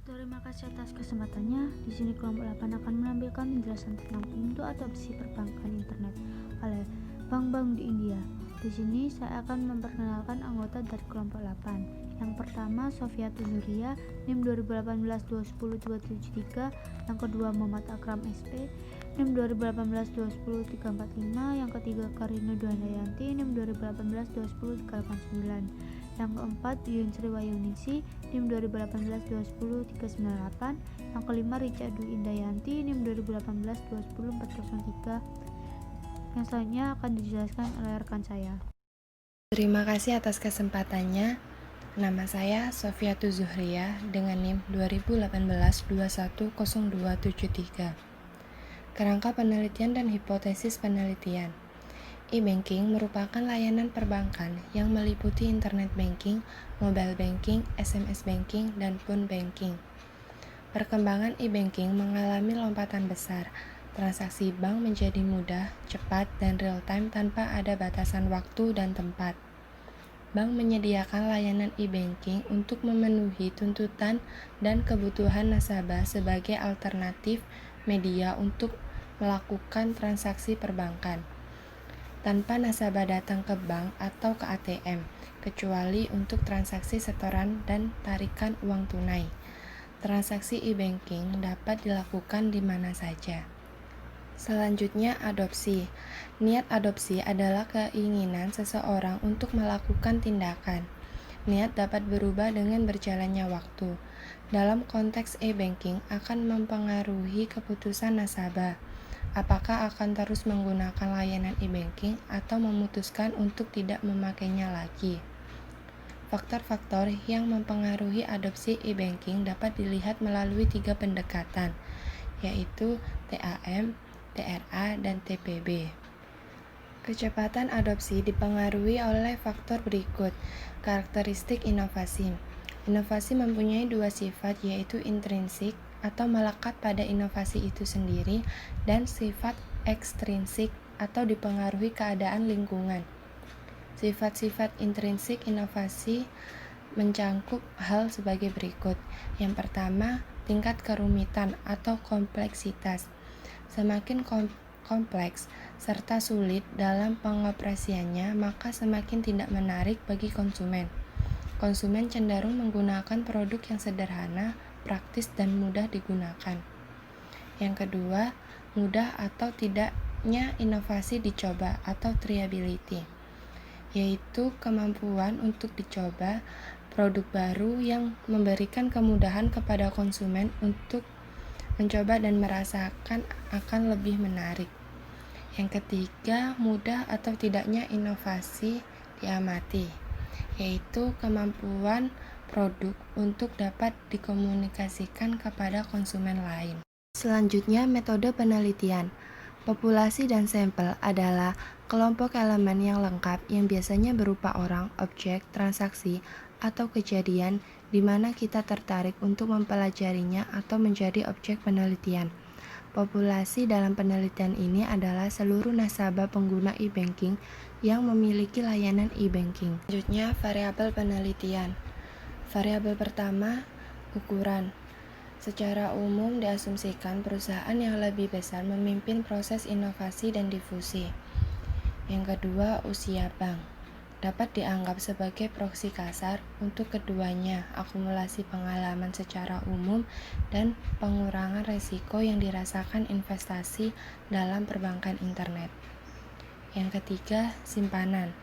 Terima kasih atas kesempatannya. Di sini kelompok 8 akan menampilkan penjelasan tentang untuk adopsi perbankan internet oleh bank-bank di India. Di sini saya akan memperkenalkan anggota dari kelompok 8. Yang pertama Sofia Tunuria, NIM 2018-210-273. Yang kedua Muhammad Akram SP, NIM 2018-210-345. Yang ketiga Karina Dwandayanti, NIM 2018-210-389. Yang keempat Yun Sri Wayuningsi, NIM 2018-210-398. Yang kelima Rica Dwi Indayanti, NIM 2018-210-403. Yang selanjutnya akan dijelaskan oleh rekan saya. Terima kasih atas kesempatannya. Nama saya Sofia Tuzuhria dengan NIM 2018-210273. Kerangka penelitian dan hipotesis penelitian. E-banking merupakan layanan perbankan yang meliputi internet banking, mobile banking, SMS banking, dan phone banking. Perkembangan e-banking mengalami lompatan besar. Transaksi bank menjadi mudah, cepat, dan real-time tanpa ada batasan waktu dan tempat. Bank menyediakan layanan e-banking untuk memenuhi tuntutan dan kebutuhan nasabah sebagai alternatif media untuk melakukan transaksi perbankan tanpa nasabah datang ke bank atau ke ATM, kecuali untuk transaksi setoran dan tarikan uang tunai. Transaksi e-banking dapat dilakukan di mana saja. Selanjutnya, adopsi. Niat adopsi adalah keinginan seseorang untuk melakukan tindakan. Niat dapat berubah dengan berjalannya waktu. Dalam konteks e-banking akan mempengaruhi keputusan nasabah. Apakah akan terus menggunakan layanan e-banking atau memutuskan untuk tidak memakainya lagi? Faktor-faktor yang mempengaruhi adopsi e-banking dapat dilihat melalui 3 pendekatan, yaitu TAM, TRA, dan TPB. Kecepatan adopsi dipengaruhi oleh faktor berikut. Karakteristik inovasi. Inovasi mempunyai 2 sifat, yaitu intrinsik atau melekat pada inovasi itu sendiri, dan sifat ekstrinsik atau dipengaruhi keadaan lingkungan. Sifat-sifat intrinsik inovasi mencangkup hal sebagai berikut. Yang pertama, tingkat kerumitan atau kompleksitas. Semakin kompleks serta sulit dalam pengoperasiannya, maka semakin tidak menarik bagi konsumen. Konsumen cenderung menggunakan produk yang sederhana, praktis, dan mudah digunakan. Yang kedua, mudah atau tidaknya inovasi dicoba atau triability, yaitu kemampuan untuk dicoba produk baru yang memberikan kemudahan kepada konsumen untuk mencoba dan merasakan akan lebih menarik. Yang ketiga, mudah atau tidaknya inovasi diamati, yaitu kemampuan produk untuk dapat dikomunikasikan kepada konsumen lain. Selanjutnya, metode penelitian. Populasi dan sampel adalah kelompok elemen yang lengkap yang biasanya berupa orang, objek, transaksi, atau kejadian di mana kita tertarik untuk mempelajarinya atau menjadi objek penelitian. Populasi dalam penelitian ini adalah seluruh nasabah pengguna e-banking yang memiliki layanan e-banking. Selanjutnya, variabel penelitian. Variabel pertama, ukuran. Secara umum diasumsikan perusahaan yang lebih besar memimpin proses inovasi dan difusi. Yang kedua, usia bank. Dapat dianggap sebagai proksi kasar untuk keduanya, akumulasi pengalaman secara umum dan pengurangan resiko yang dirasakan investasi dalam perbankan internet. Yang ketiga, simpanan,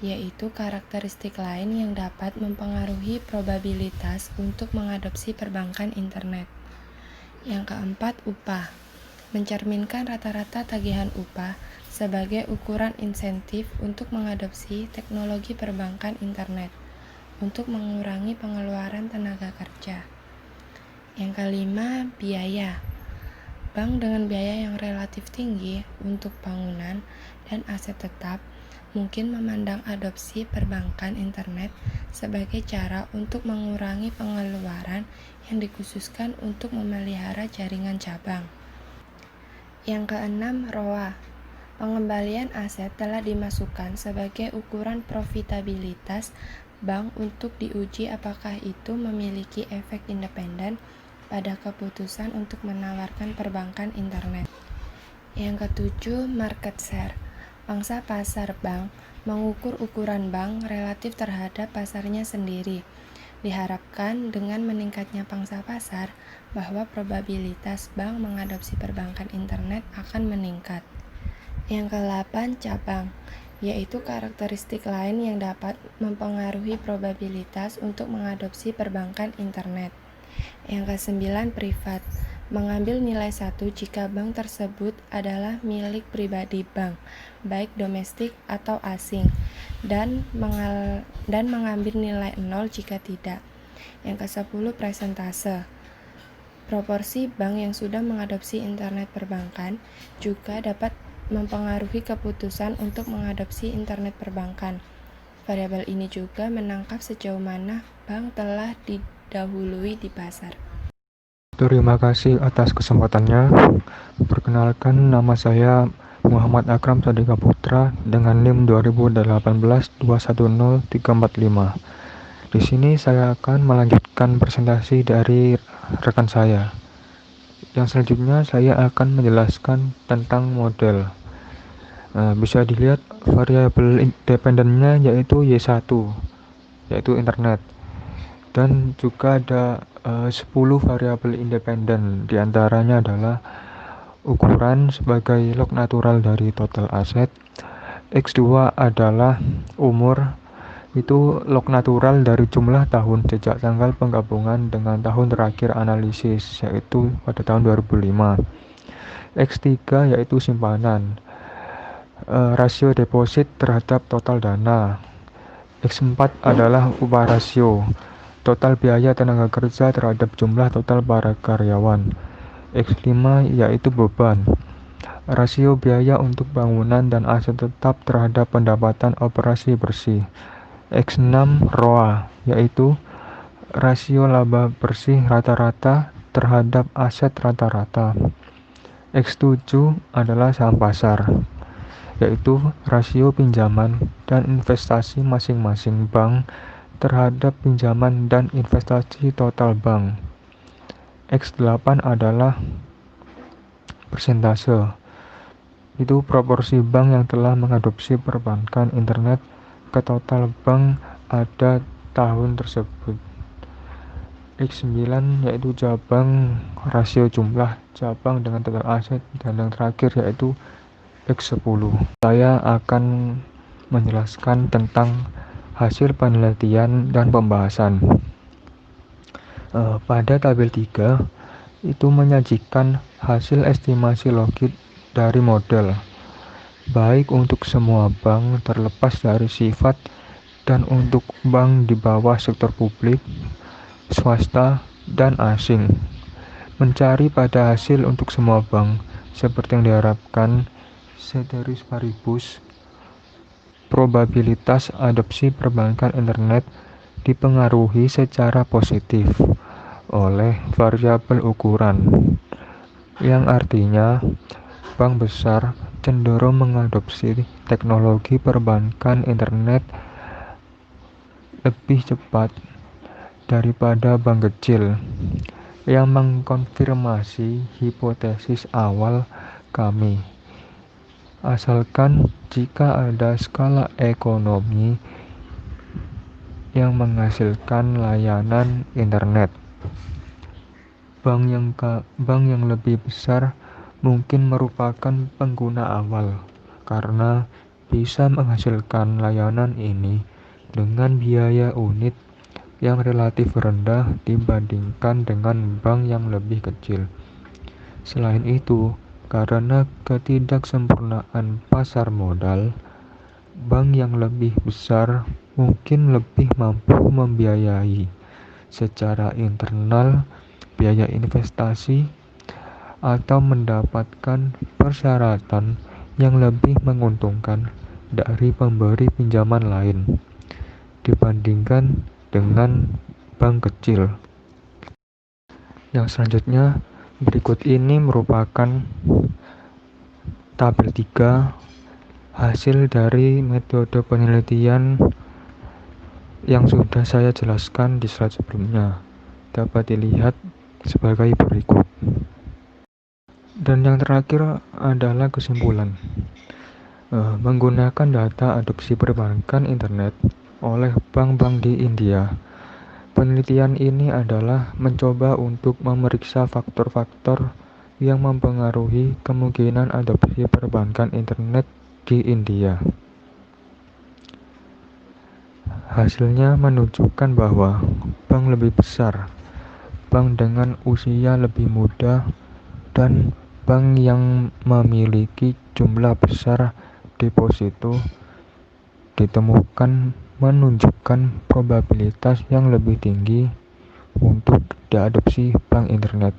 yaitu karakteristik lain yang dapat mempengaruhi probabilitas untuk mengadopsi perbankan internet. Yang keempat, upah, mencerminkan rata-rata tagihan upah sebagai ukuran insentif untuk mengadopsi teknologi perbankan internet untuk mengurangi pengeluaran tenaga kerja. Yang kelima, biaya. Bank dengan biaya yang relatif tinggi untuk bangunan dan aset tetap mungkin memandang adopsi perbankan internet sebagai cara untuk mengurangi pengeluaran yang dikhususkan untuk memelihara jaringan cabang. Yang keenam, ROA. Pengembalian aset telah dimasukkan sebagai ukuran profitabilitas bank untuk diuji apakah itu memiliki efek independen pada keputusan untuk menawarkan perbankan internet. Yang ketujuh, market share. Pangsa pasar bank mengukur ukuran bank relatif terhadap pasarnya sendiri. Diharapkan dengan meningkatnya pangsa pasar, bahwa probabilitas bank mengadopsi perbankan internet akan meningkat. Yang ke-8, cabang, yaitu karakteristik lain yang dapat mempengaruhi probabilitas untuk mengadopsi perbankan internet. Yang ke-9, privat, mengambil nilai 1 jika bank tersebut adalah milik pribadi bank, baik domestik atau asing, dan mengambil nilai 0 jika tidak. Yang ke-10, presentase. Proporsi bank yang sudah mengadopsi internet perbankan juga dapat mempengaruhi keputusan untuk mengadopsi internet perbankan. Variabel ini juga menangkap sejauh mana bank telah didahului di pasar. Terima kasih atas kesempatannya. Perkenalkan, nama saya Muhammad Akram Sadika Putra dengan NIM 2018-210-345. Di sini saya akan melanjutkan presentasi dari rekan saya. Yang selanjutnya saya akan menjelaskan tentang model. Bisa dilihat variabel independennya yaitu Y1, yaitu internet. Dan juga ada 10 variabel independen, diantaranya adalah ukuran sebagai log natural dari total aset. X2 adalah umur, itu log natural dari jumlah tahun sejak tanggal penggabungan dengan tahun terakhir analisis, yaitu pada tahun 2005. X3 yaitu simpanan, rasio deposit terhadap total dana. X4 adalah upah rasio, total biaya tenaga kerja terhadap jumlah total para karyawan. X5 yaitu beban, rasio biaya untuk bangunan dan aset tetap terhadap pendapatan operasi bersih. X6 ROA, yaitu rasio laba bersih rata-rata terhadap aset rata-rata. X7 adalah saham pasar, yaitu rasio pinjaman dan investasi masing-masing bank terhadap pinjaman dan investasi total bank. X8 adalah persentase, itu proporsi bank yang telah mengadopsi perbankan internet ke total bank pada tahun tersebut. X9 yaitu cabang, rasio jumlah cabang dengan total aset, dan yang terakhir yaitu X10. Saya akan menjelaskan tentang hasil penelitian dan pembahasan. Pada tabel 3 itu menyajikan hasil estimasi logik dari model, baik untuk semua bank terlepas dari sifat dan untuk bank di bawah sektor publik, swasta, dan asing. Mencari pada hasil untuk semua bank seperti yang diharapkan ceteris paribus, probabilitas adopsi perbankan internet dipengaruhi secara positif oleh variabel ukuran, yang artinya bank besar cenderung mengadopsi teknologi perbankan internet lebih cepat daripada bank kecil, yang mengkonfirmasi hipotesis awal kami. Asalkan jika ada skala ekonomi yang menghasilkan layanan internet, bank yang lebih besar mungkin merupakan pengguna awal karena bisa menghasilkan layanan ini dengan biaya unit yang relatif rendah dibandingkan dengan bank yang lebih kecil. Selain itu, karena ketidaksempurnaan pasar modal, bank yang lebih besar mungkin lebih mampu membiayai secara internal biaya investasi atau mendapatkan persyaratan yang lebih menguntungkan dari pemberi pinjaman lain dibandingkan dengan bank kecil. Yang selanjutnya, berikut ini merupakan tabel 3 hasil dari metode penelitian yang sudah saya jelaskan di slide sebelumnya dapat dilihat sebagai berikut. Dan yang terakhir adalah kesimpulan. Menggunakan data adopsi perbankan internet oleh bank-bank di India. Penelitian ini adalah mencoba untuk memeriksa faktor-faktor yang mempengaruhi kemungkinan adopsi perbankan internet di India. Hasilnya menunjukkan bahwa bank lebih besar, bank dengan usia lebih muda, dan bank yang memiliki jumlah besar deposito ditemukan menunjukkan probabilitas yang lebih tinggi untuk diadopsi bank internet.